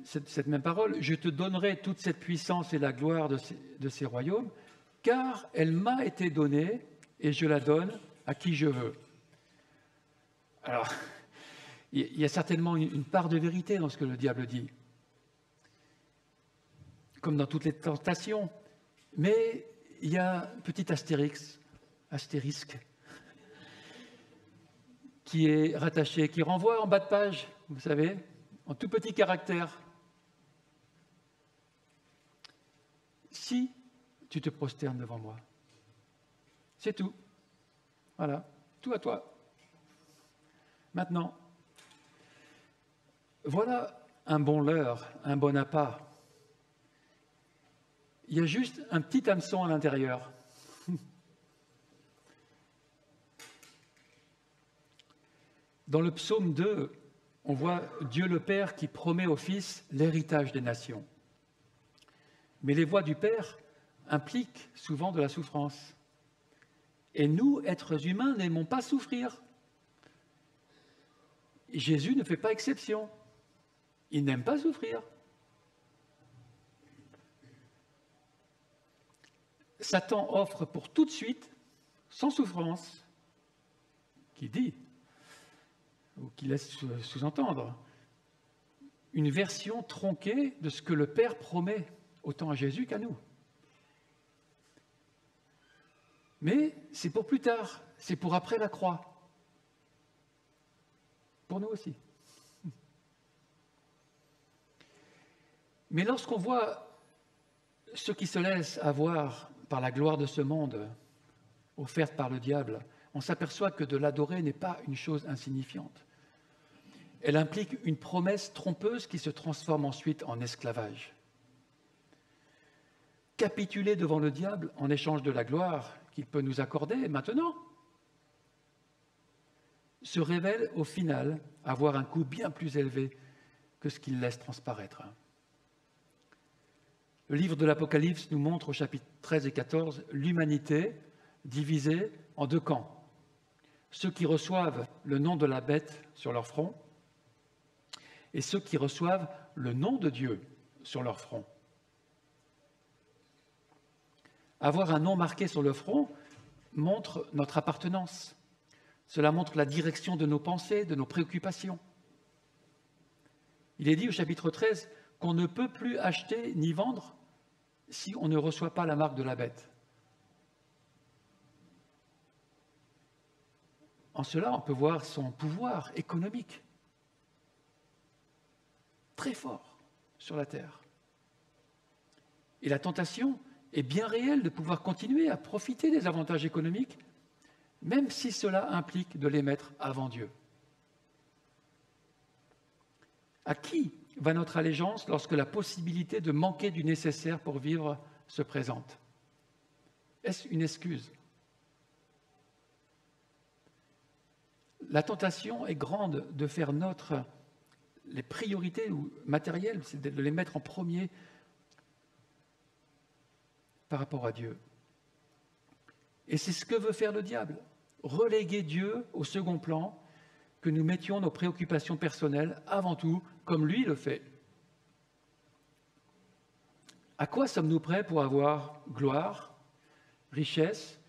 cette même parole, « Je te donnerai toute cette puissance et la gloire de ces royaumes, car elle m'a été donnée et je la donne à qui je veux. » Alors, il y a certainement une part de vérité dans ce que le diable dit, comme dans toutes les tentations, mais il y a un petit astérisque, qui est rattaché, qui renvoie en bas de page, vous savez, en tout petit caractère. Si tu te prosternes devant moi, c'est tout. Voilà, tout à toi. Maintenant, voilà un bon leurre, un bon appât. Il y a juste un petit hameçon à l'intérieur. Dans le psaume 2, on voit Dieu le Père qui promet au Fils l'héritage des nations. Mais les voies du Père impliquent souvent de la souffrance. Et nous, êtres humains, n'aimons pas souffrir. Jésus ne fait pas exception. Il n'aime pas souffrir. Satan offre pour tout de suite, sans souffrance, qui dit, ou qui laisse sous-entendre, une version tronquée de ce que le Père promet, autant à Jésus qu'à nous. Mais c'est pour plus tard, c'est pour après la croix. Pour nous aussi. Mais lorsqu'on voit ceux qui se laissent avoir par la gloire de ce monde, offerte par le diable, on s'aperçoit que de l'adorer n'est pas une chose insignifiante. Elle implique une promesse trompeuse qui se transforme ensuite en esclavage. Capituler devant le diable en échange de la gloire qu'il peut nous accorder maintenant se révèle au final avoir un coût bien plus élevé que ce qu'il laisse transparaître. Le livre de l'Apocalypse nous montre au chapitre 13 et 14 l'humanité divisée en deux camps. Ceux qui reçoivent le nom de la bête sur leur front et ceux qui reçoivent le nom de Dieu sur leur front. Avoir un nom marqué sur le front montre notre appartenance. Cela montre la direction de nos pensées, de nos préoccupations. Il est dit au chapitre 13 qu'on ne peut plus acheter ni vendre si on ne reçoit pas la marque de la bête. En cela, on peut voir son pouvoir économique très fort sur la terre. Et la tentation est bien réelle de pouvoir continuer à profiter des avantages économiques, même si cela implique de les mettre avant Dieu. À qui va notre allégeance lorsque la possibilité de manquer du nécessaire pour vivre se présente? Est-ce une excuse? La tentation est grande de faire les priorités matérielles, c'est de les mettre en premier par rapport à Dieu. Et c'est ce que veut faire le diable, reléguer Dieu au second plan, que nous mettions nos préoccupations personnelles avant tout, comme lui le fait. À quoi sommes-nous prêts pour avoir gloire, richesse,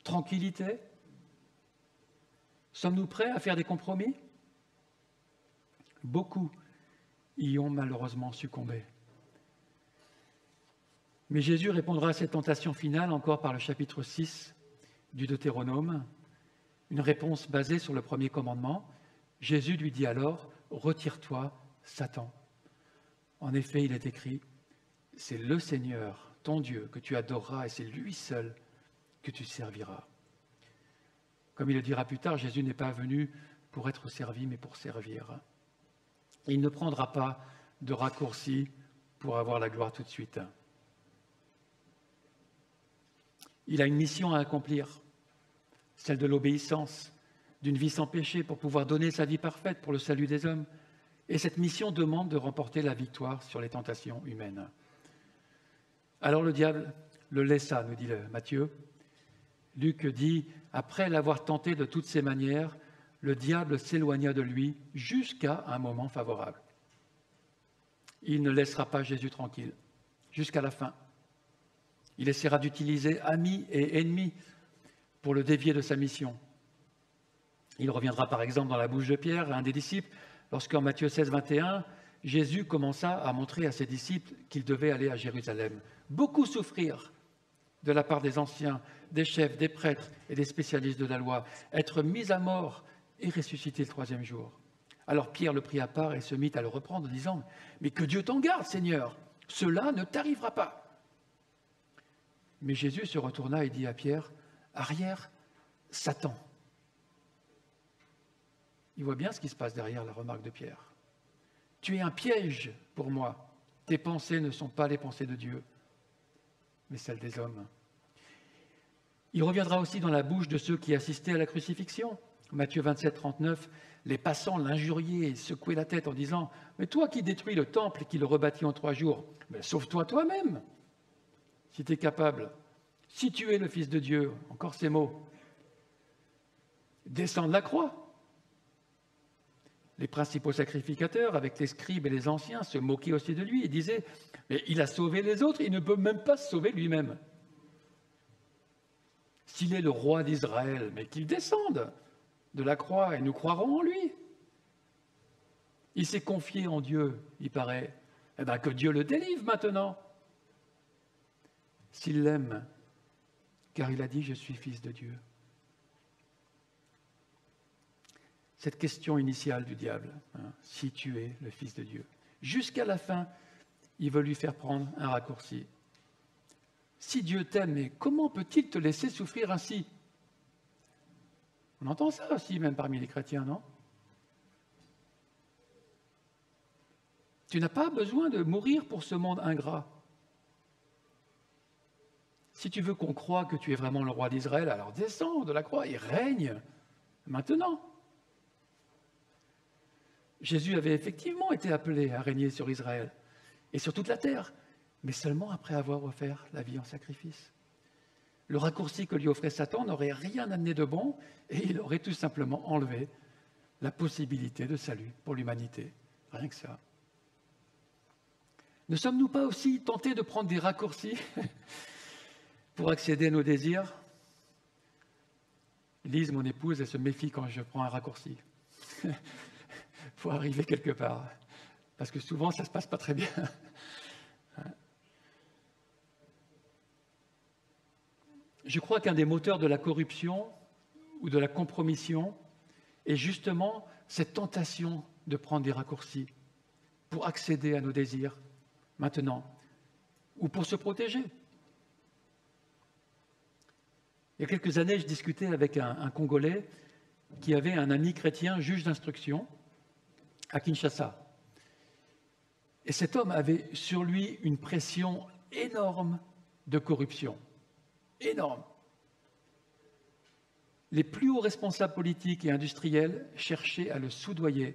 tranquillité? Sommes-nous prêts à faire des compromis? Beaucoup y ont malheureusement succombé. Mais Jésus répondra à cette tentation finale encore par le chapitre 6 du Deutéronome, une réponse basée sur le premier commandement. Jésus lui dit alors « Retire-toi, Satan ». En effet, il est écrit « C'est le Seigneur, ton Dieu, que tu adoreras et c'est lui seul que tu serviras ». Comme il le dira plus tard, Jésus n'est pas venu pour être servi, mais pour servir. Il ne prendra pas de raccourci pour avoir la gloire tout de suite. Il a une mission à accomplir, celle de l'obéissance, d'une vie sans péché pour pouvoir donner sa vie parfaite pour le salut des hommes. Et cette mission demande de remporter la victoire sur les tentations humaines. Alors le diable le laissa, nous dit Matthieu. Luc dit, après l'avoir tenté de toutes ses manières, le diable s'éloigna de lui jusqu'à un moment favorable. il ne laissera pas Jésus tranquille jusqu'à la fin. Il essaiera d'utiliser amis et ennemis pour le dévier de sa mission. Il reviendra par exemple dans la bouche de Pierre, un des disciples, lorsqu'en Matthieu 16, 21, Jésus commença à montrer à ses disciples qu'ils devaient aller à Jérusalem. Beaucoup souffrir de la part des anciens, des chefs, des prêtres et des spécialistes de la loi, être mis à mort et ressusciter le troisième jour. Alors Pierre le prit à part et se mit à le reprendre en disant « Mais que Dieu t'en garde, Seigneur, cela ne t'arrivera pas !» Mais Jésus se retourna et dit à Pierre « Arrière, Satan !» Il voit bien ce qui se passe derrière la remarque de Pierre. « Tu es un piège pour moi. Tes pensées ne sont pas les pensées de Dieu, mais celles des hommes. » Il reviendra aussi dans la bouche de ceux qui assistaient à la crucifixion. Matthieu 27, 39, les passants l'injuriaient et secouaient la tête en disant « Mais toi qui détruis le temple et qui le rebâtis en 3 jours, mais sauve-toi toi-même, si tu es capable. Si tu es le Fils de Dieu, encore ces mots, descends de la croix. » Les principaux sacrificateurs, avec les scribes et les anciens, se moquaient aussi de lui et disaient « Mais il a sauvé les autres, il ne peut même pas se sauver lui-même. S'il est le roi d'Israël, mais qu'il descende de la croix et nous croirons en lui. Il s'est confié en Dieu, il paraît. Eh bien, que Dieu le délivre maintenant. S'il l'aime, car il a dit « Je suis fils de Dieu ». Cette question initiale du diable, si tu es le Fils de Dieu. Jusqu'à la fin, il veut lui faire prendre un raccourci. Si Dieu t'aime, mais comment peut-il te laisser souffrir ainsi? On entend ça aussi, même parmi les chrétiens, non? Tu n'as pas besoin de mourir pour ce monde ingrat. Si tu veux qu'on croie que tu es vraiment le roi d'Israël, alors descends de la croix et règne maintenant. Jésus avait effectivement été appelé à régner sur Israël et sur toute la terre, mais seulement après avoir offert la vie en sacrifice. Le raccourci que lui offrait Satan n'aurait rien amené de bon et il aurait tout simplement enlevé la possibilité de salut pour l'humanité. Rien que ça. Ne sommes-nous pas aussi tentés de prendre des raccourcis pour accéder à nos désirs? Lise, mon épouse, elle se méfie quand je prends un raccourci. Pour arriver quelque part. Parce que souvent, ça ne se passe pas très bien. Je crois qu'un des moteurs de la corruption ou de la compromission est justement cette tentation de prendre des raccourcis pour accéder à nos désirs maintenant ou pour se protéger. Il y a quelques années, je discutais avec un Congolais qui avait un ami chrétien juge d'instruction à Kinshasa. Et cet homme avait sur lui une pression énorme de corruption. Énorme. Les plus hauts responsables politiques et industriels cherchaient à le soudoyer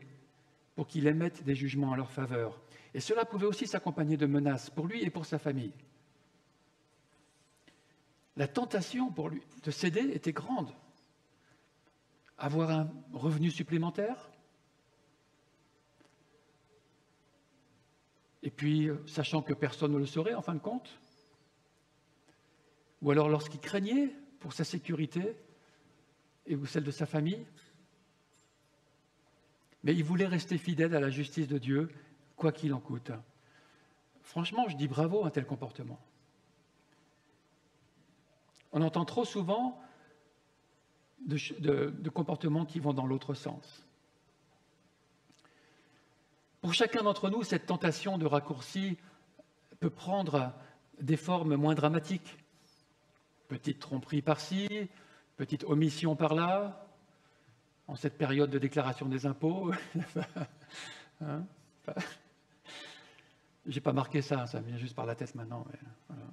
pour qu'il émette des jugements en leur faveur. Et cela pouvait aussi s'accompagner de menaces pour lui et pour sa famille. La tentation pour lui de céder était grande. Avoir un revenu supplémentaire, et puis, sachant que personne ne le saurait, en fin de compte, ou alors lorsqu'il craignait pour sa sécurité et ou celle de sa famille, mais il voulait rester fidèle à la justice de Dieu, quoi qu'il en coûte. Franchement, je dis bravo à un tel comportement. On entend trop souvent de comportements qui vont dans l'autre sens. Pour chacun d'entre nous, cette tentation de raccourci peut prendre des formes moins dramatiques. Petite tromperie par-ci, petite omission par-là, en cette période de déclaration des impôts. Hein, je n'ai pas marqué ça, ça me vient juste par la tête maintenant. Mais voilà.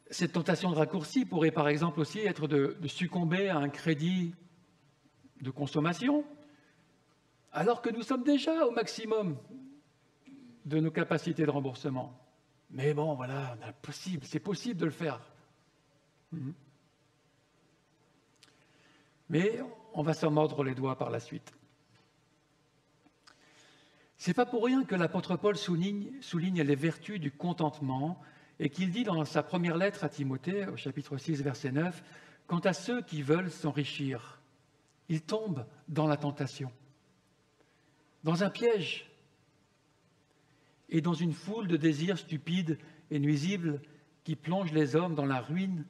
Cette tentation de raccourci pourrait par exemple aussi être de succomber à un crédit de consommation, alors que nous sommes déjà au maximum de nos capacités de remboursement. Mais bon, voilà, c'est possible de le faire. Mais on va s'en mordre les doigts par la suite. C'est pas pour rien que l'apôtre Paul souligne les vertus du contentement et qu'il dit dans sa première lettre à Timothée, au chapitre 6, verset 9, « Quant à ceux qui veulent s'enrichir, ils tombent dans la tentation, dans un piège et dans une foule de désirs stupides et nuisibles qui plongent les hommes dans la ruine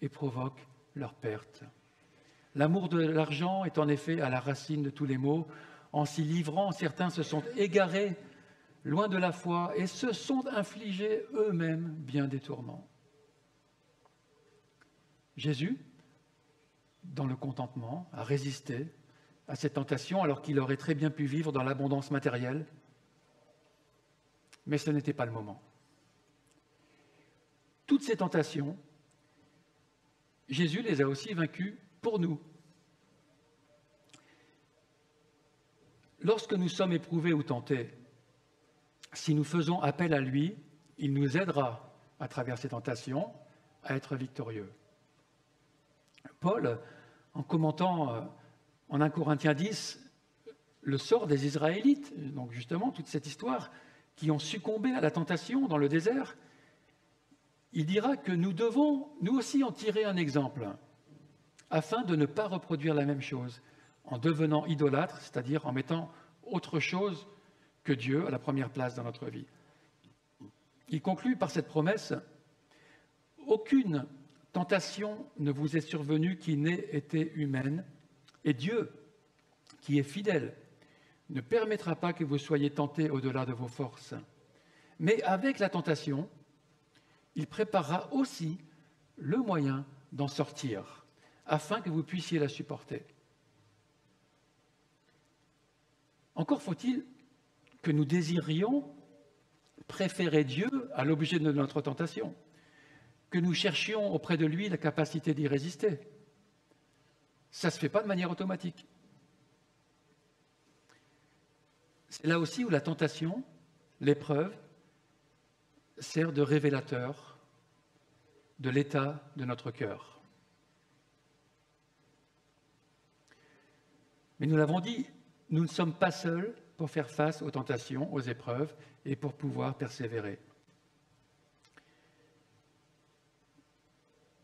et provoquent leur perte. L'amour de l'argent est en effet à la racine de tous les maux. En s'y livrant, certains se sont égarés loin de la foi et se sont infligés eux-mêmes bien des tourments. » Jésus, dans le contentement, a résisté à cette tentation alors qu'il aurait très bien pu vivre dans l'abondance matérielle. Mais ce n'était pas le moment. Toutes ces tentations, Jésus les a aussi vaincues pour nous. Lorsque nous sommes éprouvés ou tentés, si nous faisons appel à lui, il nous aidera à travers ces tentations à être victorieux. Paul, en commentant en 1 Corinthiens 10 le sort des Israélites, donc justement toute cette histoire, qui ont succombé à la tentation dans le désert, il dira que nous devons nous aussi en tirer un exemple, afin de ne pas reproduire la même chose, en devenant idolâtres, c'est-à-dire en mettant autre chose que Dieu à la première place dans notre vie. Il conclut par cette promesse, « Aucune tentation ne vous est survenue qui n'ait été humaine, et Dieu, qui est fidèle, ne permettra pas que vous soyez tentés au-delà de vos forces. Mais avec la tentation, il préparera aussi le moyen d'en sortir, afin que vous puissiez la supporter. » Encore faut-il que nous désirions préférer Dieu à l'objet de notre tentation, que nous cherchions auprès de lui la capacité d'y résister. Ça ne se fait pas de manière automatique. C'est là aussi où la tentation, l'épreuve, sert de révélateur de l'état de notre cœur. Mais nous l'avons dit, nous ne sommes pas seuls pour faire face aux tentations, aux épreuves et pour pouvoir persévérer.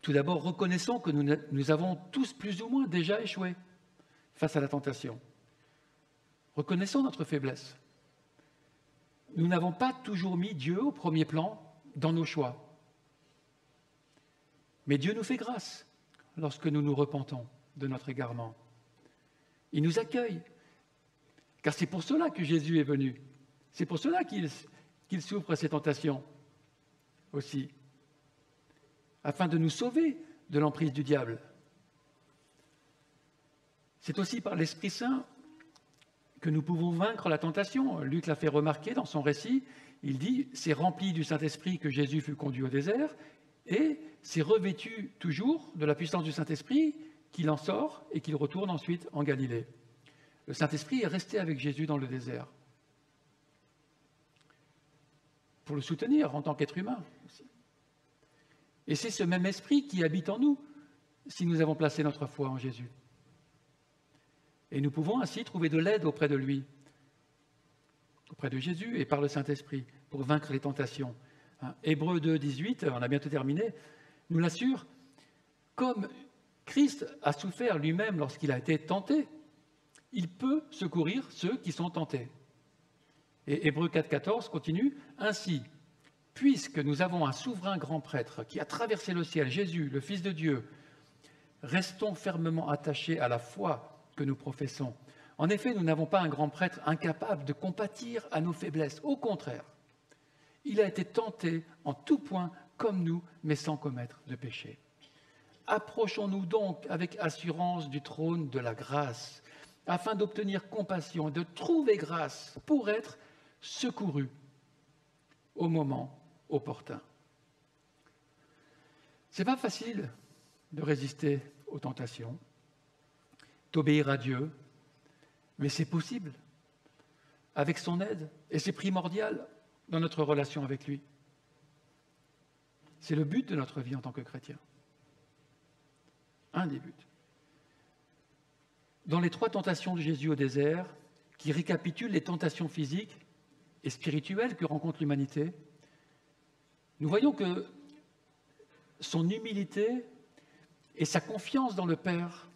Tout d'abord, reconnaissons que nous avons tous plus ou moins déjà échoué face à la tentation. Reconnaissons notre faiblesse. Nous n'avons pas toujours mis Dieu au premier plan dans nos choix. Mais Dieu nous fait grâce lorsque nous nous repentons de notre égarement. Il nous accueille, car c'est pour cela que Jésus est venu. C'est pour cela qu'il souffre ces tentations aussi, afin de nous sauver de l'emprise du diable. C'est aussi par l'Esprit Saint que nous pouvons vaincre la tentation. Luc l'a fait remarquer dans son récit. Il dit « C'est rempli du Saint-Esprit que Jésus fut conduit au désert et c'est revêtu toujours de la puissance du Saint-Esprit qu'il en sort et qu'il retourne ensuite en Galilée. » Le Saint-Esprit est resté avec Jésus dans le désert pour le soutenir en tant qu'être humain aussi. Et c'est ce même esprit qui habite en nous si nous avons placé notre foi en Jésus. Et nous pouvons ainsi trouver de l'aide auprès de lui, auprès de Jésus et par le Saint-Esprit pour vaincre les tentations. Hébreux 2, 18, on a bientôt terminé, nous l'assure, comme Christ a souffert lui-même lorsqu'il a été tenté, il peut secourir ceux qui sont tentés. Et Hébreux 4, 14 continue, « Ainsi, puisque nous avons un souverain grand prêtre qui a traversé le ciel, Jésus, le Fils de Dieu, restons fermement attachés à la foi que nous professons. En effet, nous n'avons pas un grand prêtre incapable de compatir à nos faiblesses. Au contraire, il a été tenté en tout point comme nous, mais sans commettre de péché. Approchons-nous donc avec assurance du trône de la grâce, afin d'obtenir compassion et de trouver grâce pour être secourus au moment opportun. » Ce n'est pas facile de résister aux tentations, d'obéir à Dieu, mais c'est possible avec son aide et c'est primordial dans notre relation avec lui. C'est le but de notre vie en tant que chrétien. Un des buts. Dans les 3 tentations de Jésus au désert, qui récapitulent les tentations physiques, et spirituel que rencontre l'humanité, nous voyons que son humilité et sa confiance dans le Père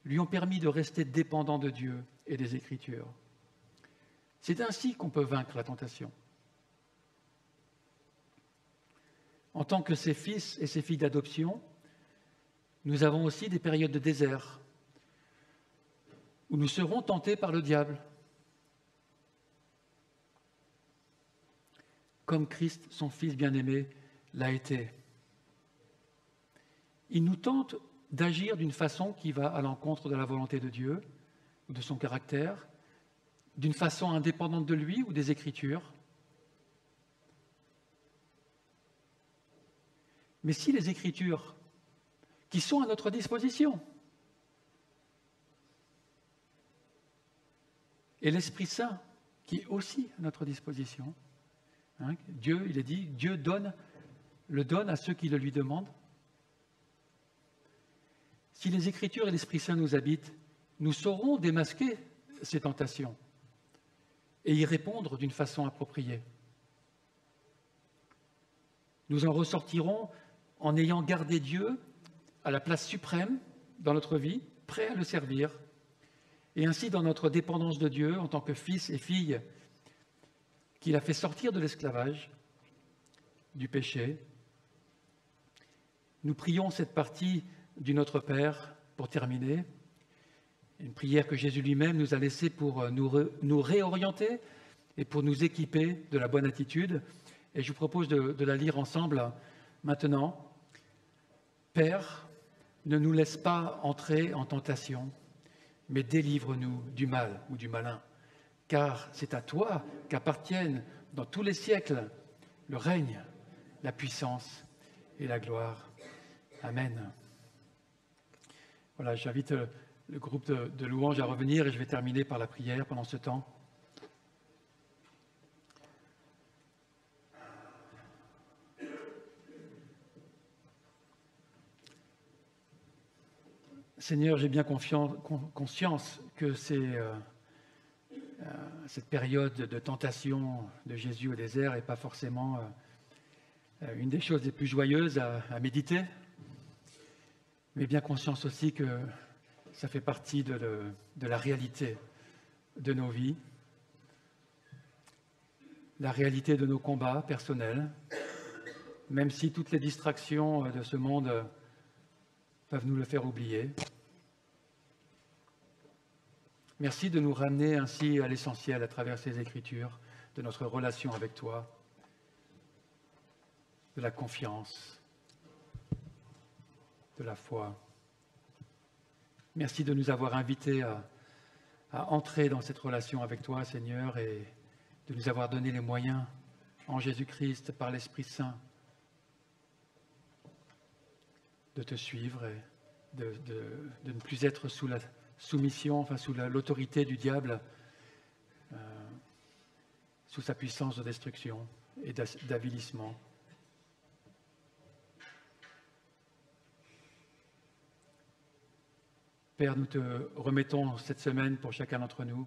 lui ont permis de rester dépendant de Dieu et des Écritures. C'est ainsi qu'on peut vaincre la tentation. En tant que ses fils et ses filles d'adoption, nous avons aussi des périodes de désert où nous serons tentés par le diable, comme Christ, son Fils bien-aimé, l'a été. Il nous tente d'agir d'une façon qui va à l'encontre de la volonté de Dieu, ou de son caractère, d'une façon indépendante de lui ou des Écritures. Mais si les Écritures, qui sont à notre disposition, et l'Esprit Saint, qui est aussi à notre disposition, Dieu, il est dit, Dieu le donne à ceux qui le lui demandent. Si les Écritures et l'Esprit Saint nous habitent, nous saurons démasquer ces tentations et y répondre d'une façon appropriée. Nous en ressortirons en ayant gardé Dieu à la place suprême dans notre vie, prêts à le servir, et ainsi dans notre dépendance de Dieu en tant que fils et filles qu'il a fait sortir de l'esclavage, du péché. Nous prions cette partie du Notre Père pour terminer, une prière que Jésus lui-même nous a laissée pour nous réorienter et pour nous équiper de la bonne attitude. Et je vous propose de la lire ensemble maintenant. Père, ne nous laisse pas entrer en tentation, mais délivre-nous du mal ou du malin. Car c'est à toi qu'appartiennent dans tous les siècles le règne, la puissance et la gloire. Amen. Voilà, j'invite le groupe de louanges à revenir et je vais terminer par la prière pendant ce temps. Seigneur, j'ai bien conscience que cette période de tentation de Jésus au désert n'est pas forcément une des choses les plus joyeuses à méditer, mais bien conscience aussi que ça fait partie de la réalité de nos vies, la réalité de nos combats personnels, même si toutes les distractions de ce monde peuvent nous le faire oublier. Merci de nous ramener ainsi à l'essentiel à travers ces Écritures, de notre relation avec toi, de la confiance, de la foi. Merci de nous avoir invités à entrer dans cette relation avec toi, Seigneur, et de nous avoir donné les moyens en Jésus-Christ, par l'Esprit Saint, de te suivre et de ne plus être sous la soumission, sous l'autorité du diable, sous sa puissance de destruction et d'avilissement. Père, nous te remettons cette semaine pour chacun d'entre nous.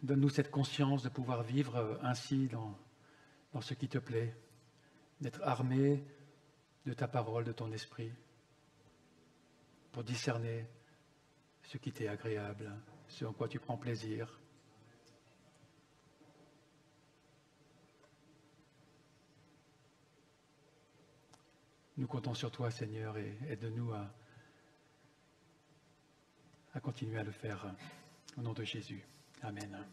Donne-nous cette conscience de pouvoir vivre ainsi dans ce qui te plaît, d'être armé de ta parole, de ton esprit, pour discerner ce qui t'est agréable, ce en quoi tu prends plaisir. Nous comptons sur toi, Seigneur, et aide-nous à continuer à le faire. Au nom de Jésus. Amen.